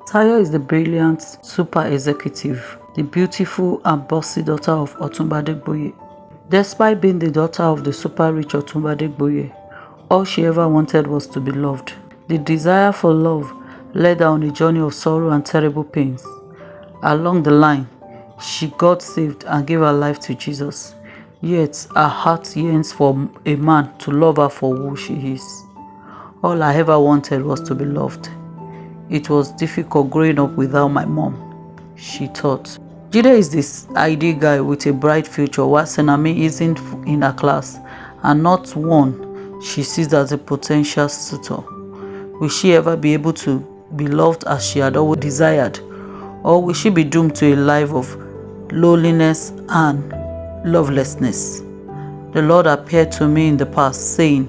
Tayo is the brilliant super executive, the beautiful and bossy daughter of Otunba Adegboye. Despite being the daughter of the super rich Otunba Adegboye, all she ever wanted was to be loved. The desire for love led her on a journey of sorrow and terrible pains. Along the line, she got saved and gave her life to Jesus. Yet her heart yearns for a man to love her for who she is. All I ever wanted was to be loved. It was difficult growing up without my mom, she thought. Jide is this ideal guy with a bright future, while Senami isn't in her class and not one she sees as a potential suitor. Will she ever be able to be loved as she had always desired? Or will she be doomed to a life of loneliness and lovelessness? The Lord appeared to me in the past, saying,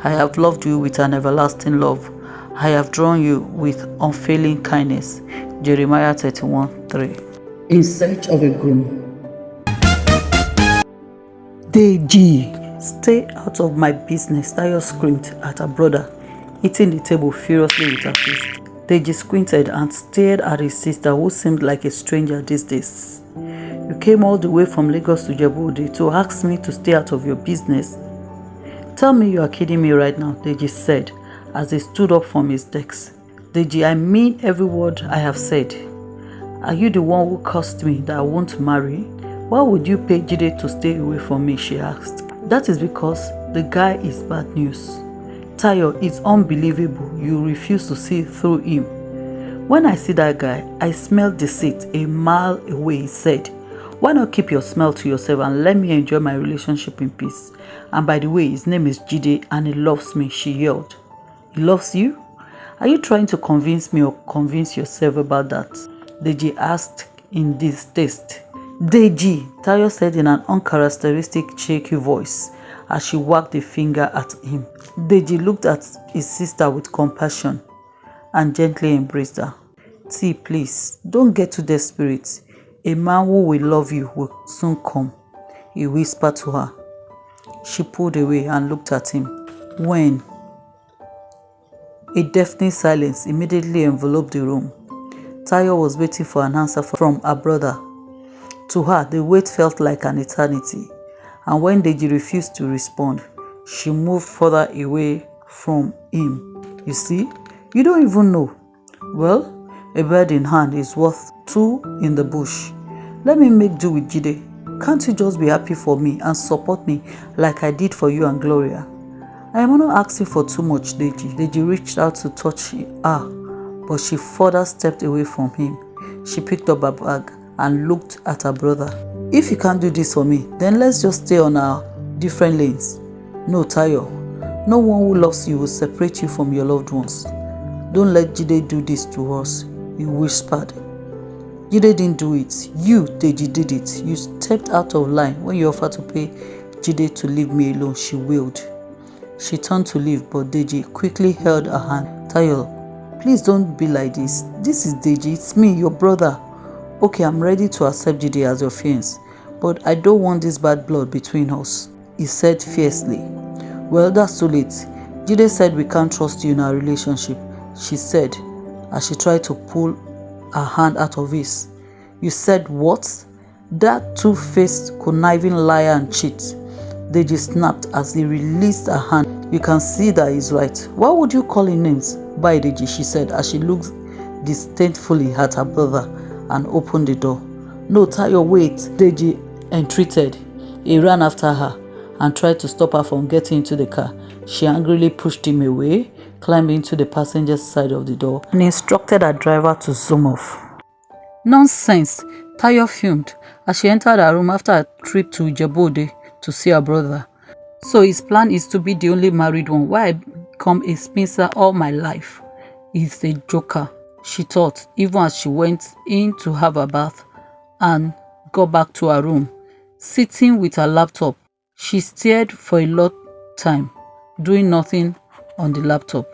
I have loved you with an everlasting love. I have drawn you with unfailing kindness. Jeremiah 31:3. In search of a groom. Deji, stay out of my business, Tayo screamed at her brother, hitting the table furiously with her fist. Deji squinted and stared at his sister, who seemed like a stranger these days. You came all the way from Lagos to Ijebu-Ode to ask me to stay out of your business? Tell me you are kidding me right now, Deji said as he stood up from his desk. Deji, I mean every word I have said. Are you the one who cursed me that I won't marry? Why would you pay Jide to stay away from me, she asked. That is because the guy is bad news. Tayo, it's unbelievable you refuse to see through him. When I see that guy, I smell deceit a mile away, he said. Why not keep your smell to yourself and let me enjoy my relationship in peace? And by the way, his name is Jide and he loves me, she yelled. He loves you? Are you trying to convince me or convince yourself about that? Deji asked in distaste. Deji, Tayo said in an uncharacteristic shaky voice as she wagged a finger at him. Deji looked at his sister with compassion and gently embraced her. T, please, don't get too desperate. A man who will love you will soon come, he whispered to her. She pulled away and looked at him. When? A deafening silence immediately enveloped the room. Tayo was waiting for an answer from her brother. To her, the wait felt like an eternity, and when Deji refused to respond, she moved further away from him. You see, you don't even know. Well, a bird in hand is worth two in the bush. Let me make do with Jide. Can't you just be happy for me and support me like I did for you and Gloria? I am not asking for too much, Deji. Deji reached out to touch her, but she further stepped away from him. She picked up her bag and looked at her brother. If you can't do this for me, then let's just stay on our different lanes. No, Tayo. No one who loves you will separate you from your loved ones. Don't let Jide do this to us, he whispered. Jide didn't do it. You, Deji, did it. You stepped out of line when you offered to pay Jide to leave me alone, she wailed. She turned to leave, but Deji quickly held her hand. Tayo, please don't be like this. This is Deji. It's me, your brother. Okay, I'm ready to accept Jide as your fiancé, but I don't want this bad blood between us, he said fiercely. Well, that's too late. Jide said we can't trust you in our relationship, she said as she tried to pull her hand out of his. You said what? That two-faced, conniving liar and cheat. Deji snapped as he released her hand. You can see that he's right. Why would you call him names? Bye, Deji, she said as she looked disdainfully at her brother and opened the door. No, Tayo, wait, Deji entreated. He ran after her and tried to stop her from getting into the car. She angrily pushed him away, climbed into the passenger side of the door, and instructed her driver to zoom off. Nonsense, Tayo fumed as she entered her room after a trip to Ijebu-Ode to see her brother. So his plan is to be the only married one while I become a spinster all my life. He's a joker, she thought, even as she went in to have a bath and got back to her room. Sitting with her laptop, she stared for a long time, doing nothing on the laptop.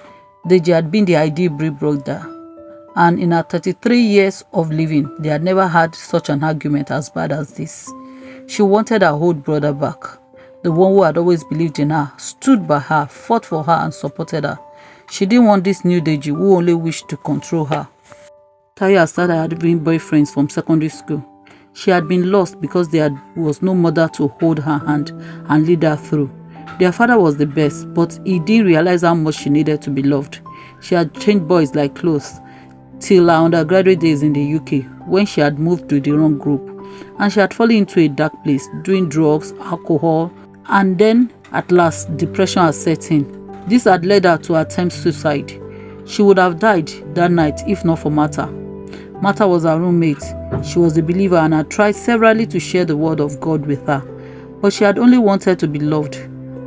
Deji had been the ideal big brother, and in her 33 years of living, they had never had such an argument as bad as this. She wanted her old brother back, the one who had always believed in her, stood by her, fought for her and supported her. She didn't want this new Deji who only wished to control her. Tayo had started having boyfriends from secondary school. She had been lost because there was no mother to hold her hand and lead her through. Their father was the best, but he didn't realize how much she needed to be loved. She had changed boys like clothes till her undergraduate days in the UK, when she had moved to the wrong group, and she had fallen into a dark place, doing drugs, alcohol, and then at last depression had set in. This had led her to attempt suicide. She would have died that night if not for Martha. Martha was her roommate. She was a believer and had tried severally to share the word of God with her, but she had only wanted to be loved.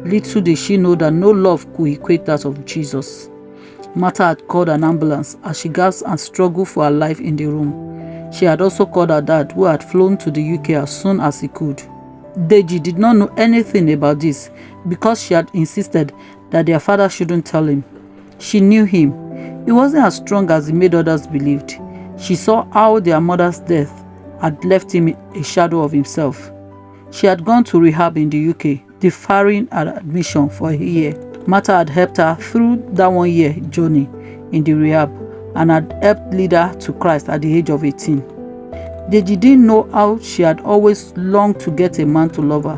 Little did she know that no love could equate that of Jesus. Martha had called an ambulance as she gasped and struggled for her life in the room. She had also called her dad, who had flown to the UK as soon as he could. Deji did not know anything about this because she had insisted that their father shouldn't tell him. She knew him. He wasn't as strong as he made others believed. She saw how their mother's death had left him a shadow of himself. She had gone to rehab in the UK, deferring her admission for a year. Martha had helped her through that 1 year journey in the rehab and had helped lead her to Christ at the age of 18. Deji didn't know how she had always longed to get a man to love her.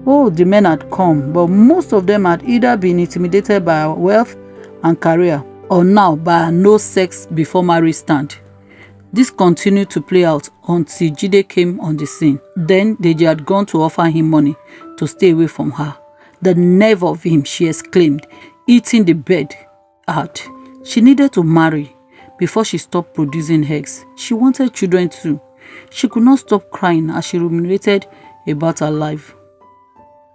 Oh, the men had come, but most of them had either been intimidated by her wealth and career, or now by her no sex before marriage stand. This continued to play out until Jide came on the scene. Then Deji had gone to offer him money to stay away from her. The nerve of him, she exclaimed, eating the bed hard. She needed to marry before she stopped producing eggs. She wanted children too. She could not stop crying as she ruminated about her life.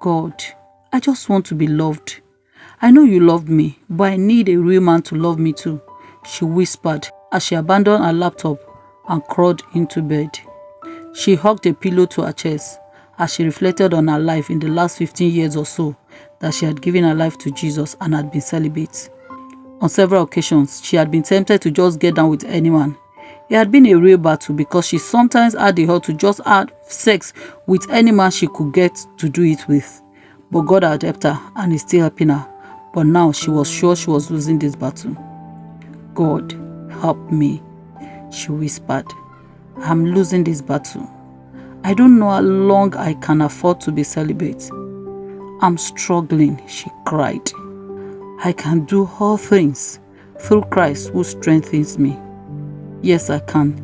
God, I just want to be loved. I know you loved me, but I need a real man to love me too, she whispered as she abandoned her laptop and crawled into bed. She hugged a pillow to her chest as she reflected on her life in the last 15 years or so that she had given her life to Jesus and had been celibate. On several occasions, she had been tempted to just get down with anyone. It had been a real battle because she sometimes had the urge to just have sex with any man she could get to do it with. But God had helped her and is still helping her. But now she was sure she was losing this battle. God, help me, she whispered. I'm losing this battle. I don't know how long I can afford to be celibate. I'm struggling, she cried. I can do all things through Christ who strengthens me. Yes, I can,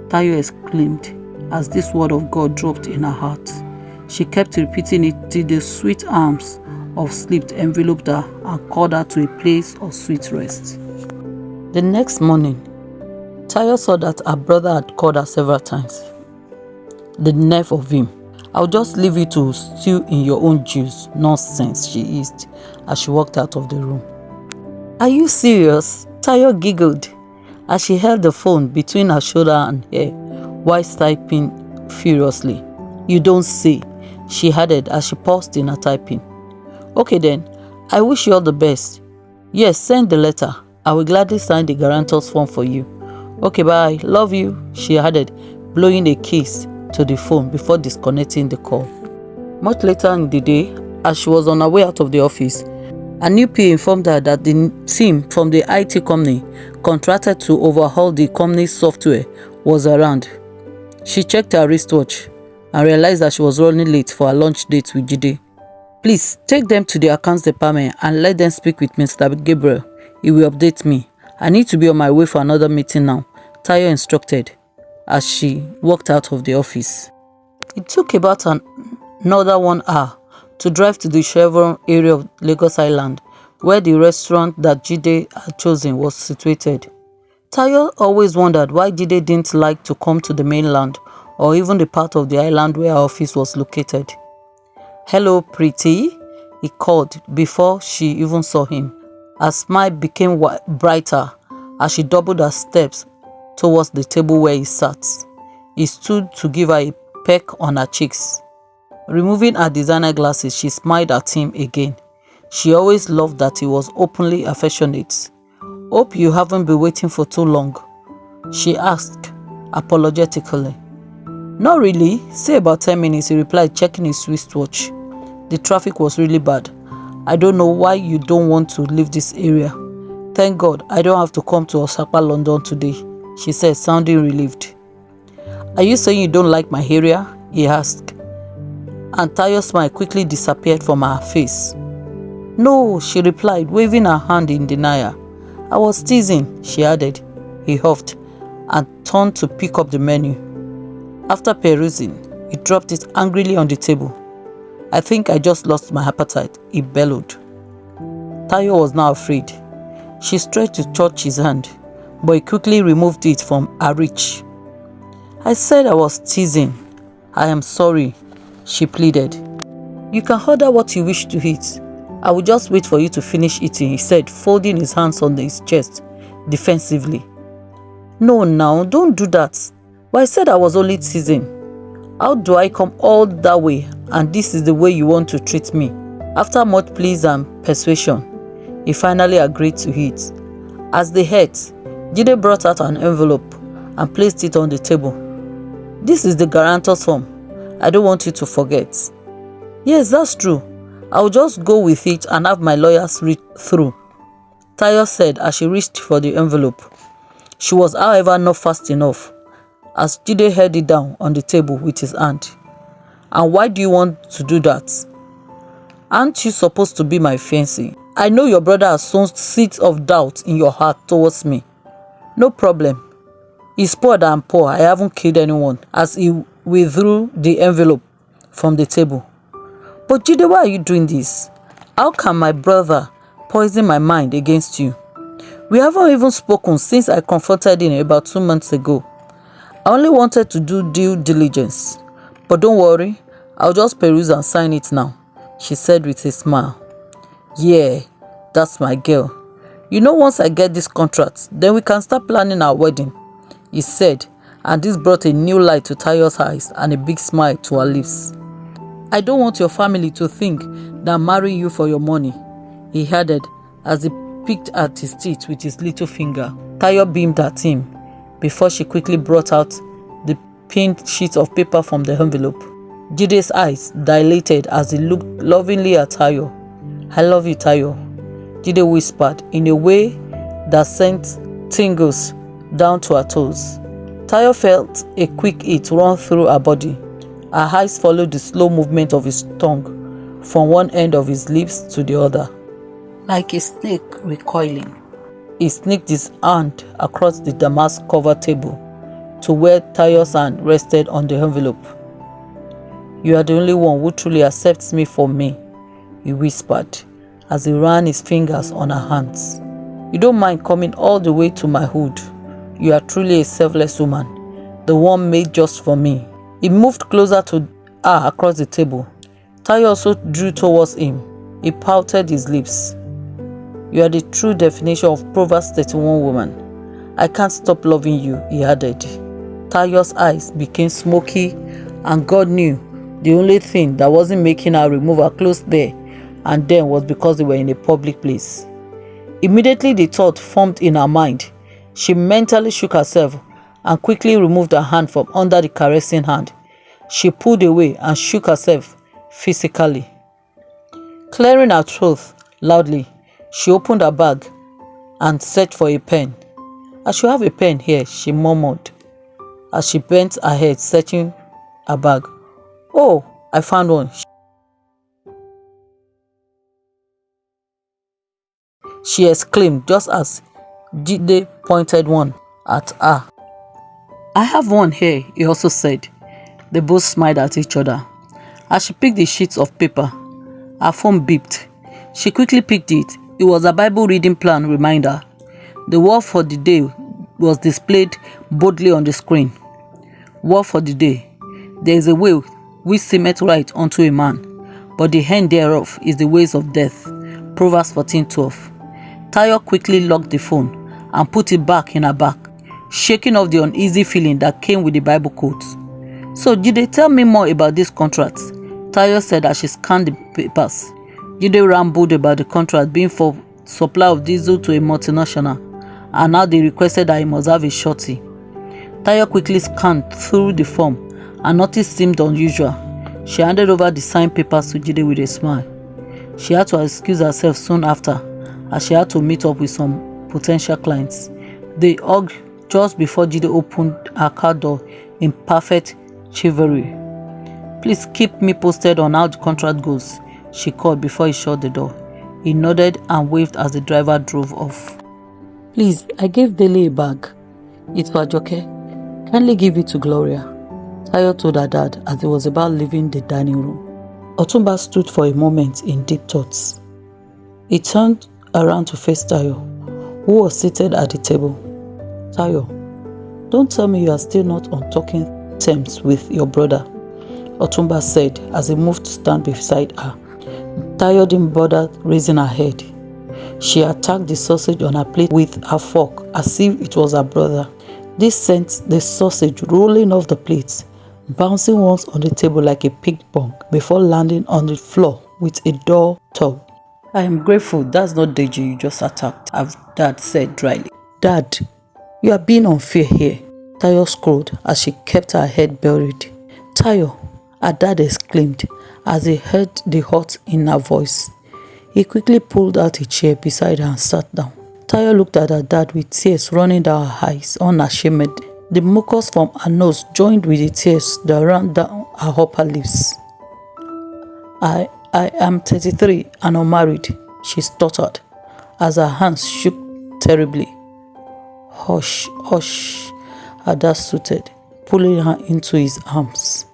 Tayo exclaimed as this word of God dropped in her heart. She kept repeating it till the sweet arms of sleep enveloped her and called her to a place of sweet rest. The next morning, Tayo saw that her brother had called her several times. The nerve of him. I'll just leave you to stew in your own juice. Nonsense, she hissed as she walked out of the room. Are you serious? Tayo giggled as she held the phone between her shoulder and hair while typing furiously. You don't say, she added as she paused in her typing. Okay then, I wish you all the best. Yes, send the letter. I will gladly sign the guarantor's form for you. Okay, bye. Love you, she added, blowing a kiss to the phone before disconnecting the call. Much later in the day, as she was on her way out of the office, a new PA informed her that the team from the IT company contracted to overhaul the company's software was around. She checked her wristwatch and realized that she was running late for her lunch date with Jide. Please take them to the accounts department and let them speak with Mr. Gabriel. He will update me. I need to be on my way for another meeting now, Tayo instructed as she walked out of the office. It took about another 1 hour to drive to the Chevron area of Lagos Island, where the restaurant that Jide had chosen was situated. Tayo always wondered why Jide didn't like to come to the mainland or even the part of the island where her office was located. Hello, pretty, he called before she even saw him. Her smile became brighter as she doubled her steps towards the table where he sat. He stood to give her a peck on her cheeks. Removing her designer glasses, she smiled at him again. She always loved that he was openly affectionate. Hope you haven't been waiting for too long, she asked apologetically. Not really, say about 10 minutes, he replied, checking his wristwatch. The traffic was really bad. I don't know why you don't want to leave this area. Thank God I don't have to come to Osaka, London today, she said, sounding relieved. Are you saying you don't like my area? He asked. And Tayo's smile quickly disappeared from her face. No, she replied, waving her hand in denial. I was teasing, she added. He huffed and turned to pick up the menu. After perusing, he dropped it angrily on the table. I think I just lost my appetite, he bellowed. Tayo was now afraid. She stretched to touch his hand, but he quickly removed it from her reach. I said I was teasing. I am sorry, she pleaded. You can order what you wish to eat. I will just wait for you to finish eating, he said, folding his hands on his chest defensively. No, now, don't do that. But I said I was only teasing. How do I come all that way and this is the way you want to treat me? After much pleas and persuasion, he finally agreed to eat. As they ate, Jide brought out an envelope and placed it on the table. This is the guarantor's form. I don't want you to forget. Yes, that's true. I'll just go with it and have my lawyers read through, Tayo said as she reached for the envelope. She was, however, not fast enough, as Jide held it down on the table with his hand. And why do you want to do that? Aren't you supposed to be my fiancé? I know your brother has sown seeds of doubt in your heart towards me. No problem. He's poor than poor. I haven't killed anyone, as he withdrew the envelope from the table. But Jide, why are you doing this? How can my brother poison my mind against you? We haven't even spoken since I confronted him about 2 months ago. I only wanted to do due diligence. But don't worry, I'll just peruse and sign it now, she said with a smile. Yeah, that's my girl. You know, once I get this contract, then we can start planning our wedding, he said, and this brought a new light to Tayo's eyes and a big smile to her lips. I don't want your family to think that I'm marrying you for your money, he added as he picked at his teeth with his little finger. Tayo beamed at him before she quickly brought out the pinned sheet of paper from the envelope. Jide's eyes dilated as he looked lovingly at Tayo. I love you, Tayo, Jide whispered in a way that sent tingles down to her toes. Tayo felt a quick heat run through her body. Her eyes followed the slow movement of his tongue from one end of his lips to the other. Like a snake recoiling, he sneaked his hand across the damask-covered table to where Tayo's hand rested on the envelope. You are the only one who truly accepts me for me, he whispered as he ran his fingers on her hands. You don't mind coming all the way to my hood. You are truly a selfless woman, the one made just for me. He moved closer to her across the table. Tayo also drew towards him. He pouted his lips. You are the true definition of Proverbs 31 woman. I can't stop loving you, he added. Tayo's eyes became smoky, and God knew the only thing that wasn't making her remove her clothes there and then was because they were in a public place. Immediately the thought formed in her mind. She mentally shook herself and quickly removed her hand from under the caressing hand. She pulled away and shook herself physically. Clearing her throat loudly, she opened her bag and searched for a pen. I should have a pen here, she murmured as she bent her head searching her bag. Oh, I found one, she exclaimed just as Jide pointed one at her. I have one here, he also said. They both smiled at each other. As she picked the sheets of paper, her phone beeped. She quickly picked it. It was a Bible reading plan reminder. The word for the day was displayed boldly on the screen. Word for the day. There is a way which seemeth right unto a man, but the end thereof is the ways of death. Proverbs 14:12. Tayo quickly locked the phone and put it back in her bag, shaking off the uneasy feeling that came with the Bible quotes. So, Jide, tell me more about this contract, Tayo said as she scanned the papers. Jide rambled about the contract being for supply of diesel to a multinational, and now they requested that he must have a shorty. Tayo quickly scanned through the form and nothing seemed unusual. She handed over the signed papers to Jide with a smile. She had to excuse herself soon after, as she had to meet up with some potential clients. They hugged just before Jide opened her car door in perfect chivalry. "Please keep me posted on how the contract goes," she called before he shut the door. He nodded and waved as the driver drove off. "Please, I gave Dele a bag. It's for Joke. Kindly give it to Gloria," Tayo told her dad as he was about leaving the dining room. Otunba stood for a moment in deep thoughts. He turned around to face Tayo, who was seated at the table. "Tayo, don't tell me you are still not on talking terms with your brother," Otunba said as he moved to stand beside her. Tayo didn't bother raising her head. She attacked the sausage on her plate with her fork as if it was her brother. This sent the sausage rolling off the plate, bouncing once on the table like a ping pong before landing on the floor with a dull thud. "I am grateful that's not Deji you just attacked," Dad said dryly. "Dad, you are being unfair here," Tayo scowled as she kept her head buried. "Tayo," her dad exclaimed as he heard the hurt in her voice. He quickly pulled out a chair beside her and sat down. Tayo looked at her dad with tears running down her eyes, unashamed. The mucus from her nose joined with the tears that ran down her upper lips. I am 33 and unmarried," she stuttered as her hands shook terribly. "Hush, hush," her dad soothed, pulling her into his arms,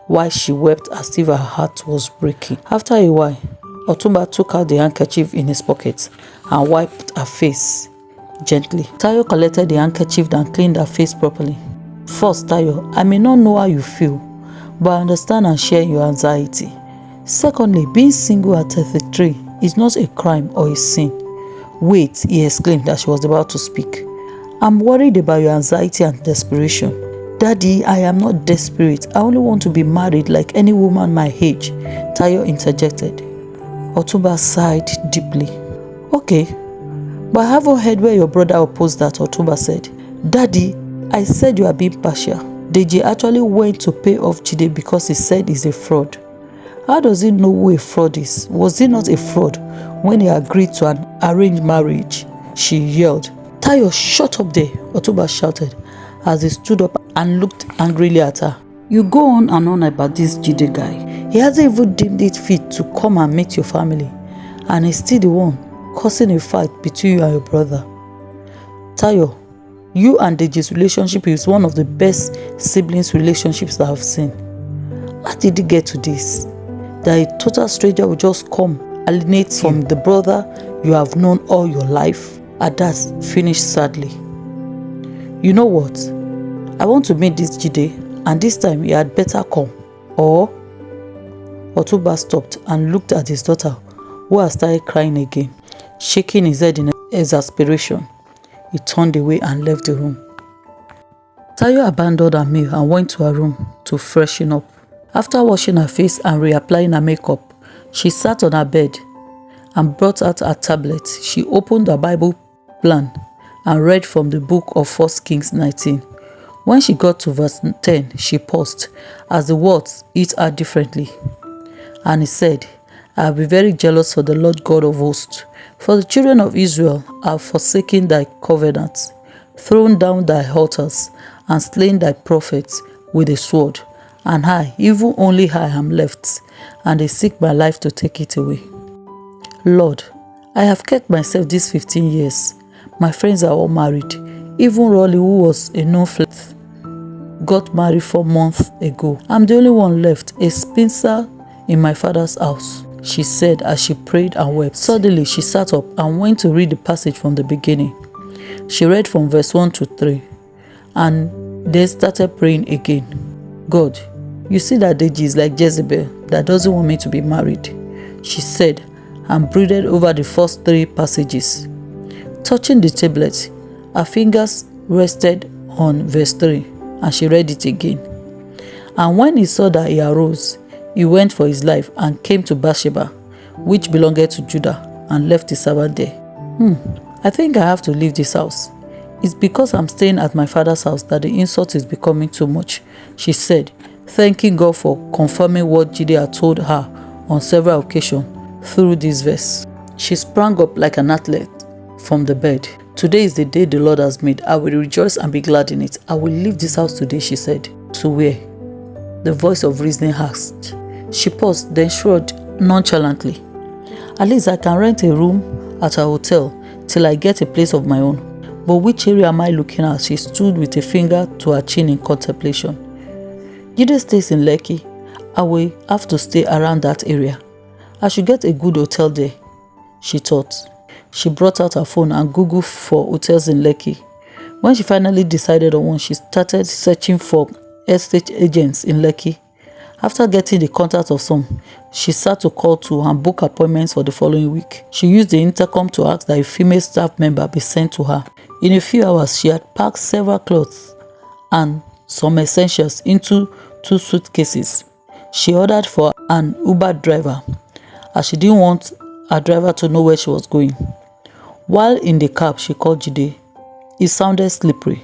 while she wept as if her heart was breaking. After a while, Otunba took out the handkerchief in his pocket and wiped her face gently. Tayo collected the handkerchief and cleaned her face properly. "First, Tayo, I may not know how you feel, but I understand and share your anxiety. Secondly, being single at 33 is not a crime or a sin." "Wait," he exclaimed as she was about to speak. "I'm worried about your anxiety and desperation." "Daddy, I am not desperate. I only want to be married like any woman my age," Tayo interjected. Otunba sighed deeply. "Okay, but I haven't heard where your brother opposed that," Otunba said. "Daddy, I said you are being partial. Deji actually went to pay off Jide because he said he's a fraud. How does he know who a fraud is? Was he not a fraud when he agreed to an arranged marriage?" she yelled. "Tayo, shut up there," Otunba shouted as he stood up and looked angrily at her. "You go on and on about this Jide guy. He hasn't even deemed it fit to come and meet your family, and he's still the one causing a fight between you and your brother. Tayo, you and Deji's relationship is one of the best siblings relationships I have seen. How did it get to this? That a total stranger will just come alienate you from the brother you have known all your life?" Adas finished sadly. "You know what? I want to meet this Jide, and this time he had better come. Or..." Otunba stopped and looked at his daughter, who had started crying again. Shaking his head in exasperation, he turned away and left the room. Tayo abandoned her meal and went to her room to freshen up. After washing her face and reapplying her makeup, she sat on her bed and brought out her tablet. She opened her Bible plan and read from the book of 1 Kings 19. When she got to verse 10, she paused as the words hit her differently. And he said, "I will be very jealous for the Lord God of hosts, for the children of Israel have forsaken thy covenant, thrown down thy altars, and slain thy prophets with a sword. And I, even only I, am left, and they seek my life to take it away. Lord, I have kept myself these 15 years. My friends are all married. Even Rolly, who was a no-flat, got married 4 months ago. I'm the only one left, a spinster in my father's house," she said as she prayed and wept. Suddenly, she sat up and went to read the passage from the beginning. She read from verse 1 to 3 and then started praying again. "God, you see that Deji is like Jezebel that doesn't want me to be married," she said and brooded over the first 3 passages. Touching the tablet, her fingers rested on verse 3 and she read it again. "And when he saw that he arose, he went for his life and came to Bathsheba, which belonged to Judah, and left his servant there. I think I have to leave this house. It's because I'm staying at my father's house that the insult is becoming too much," she said, thanking God for confirming what Jide had told her on several occasions through this verse. She sprang up like an athlete from the bed, Today is the day the Lord has made. I will rejoice and be glad in it. I will leave this house today, she said. To where? The voice of reasoning asked. She paused, then shrugged nonchalantly. At least I can rent a room at a hotel till I get a place of my own. But which area am I looking at? She stood with a finger to her chin in contemplation. Jide stays in Lekki. I will have to stay around that area. I should get a good hotel there, she thought. She brought out her phone and Googled for hotels in Lekki. When she finally decided on one, she started searching for estate agents in Lekki. After getting the contact of some, she sat to call to and book appointments for the following week. She used the intercom to ask that a female staff member be sent to her. In a few hours, she had packed several clothes and some essentials into 2 suitcases. She ordered for an Uber driver, as she didn't want her driver to know where she was going. While in the cab, she called Jide. It sounded slippery.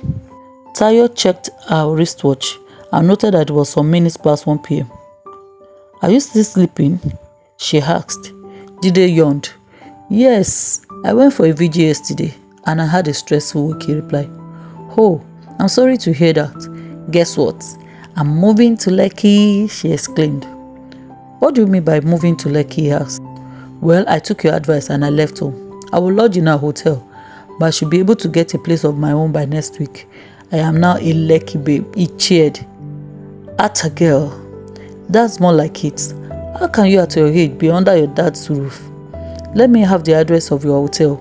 Tayo checked her wristwatch and noted that it was some minutes past 1 p.m. Are you still sleeping? She asked. Jide yawned. Yes, I went for a VG yesterday and I had a stressful week, he replied. Oh, I'm sorry to hear that. Guess what? I'm moving to Lekki, she exclaimed. What do you mean by moving to Lekki, he asked. Well, I took your advice and I left home. I will lodge in a hotel, but I should be able to get a place of my own by next week. I am now a Lekki babe, he cheered. Atta girl, that's more like it. How can you at your age be under your dad's roof? Let me have the address of your hotel.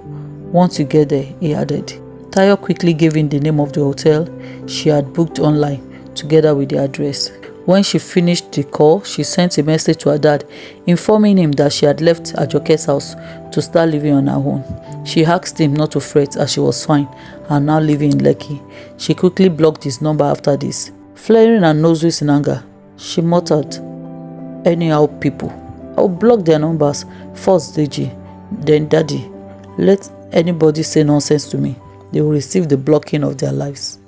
Once you get there, he added. Tayo quickly gave him the name of the hotel she had booked online, together with the address. When she finished the call, she sent a message to her dad, informing him that she had left Ajoke's house to start living on her own. She asked him not to fret as she was fine and now living in Lekki. She quickly blocked his number after this. Flaring her noses in anger, she muttered, anyhow people, I'll block their numbers, first Deji, then Daddy. Let anybody say nonsense to me, they will receive the blocking of their lives.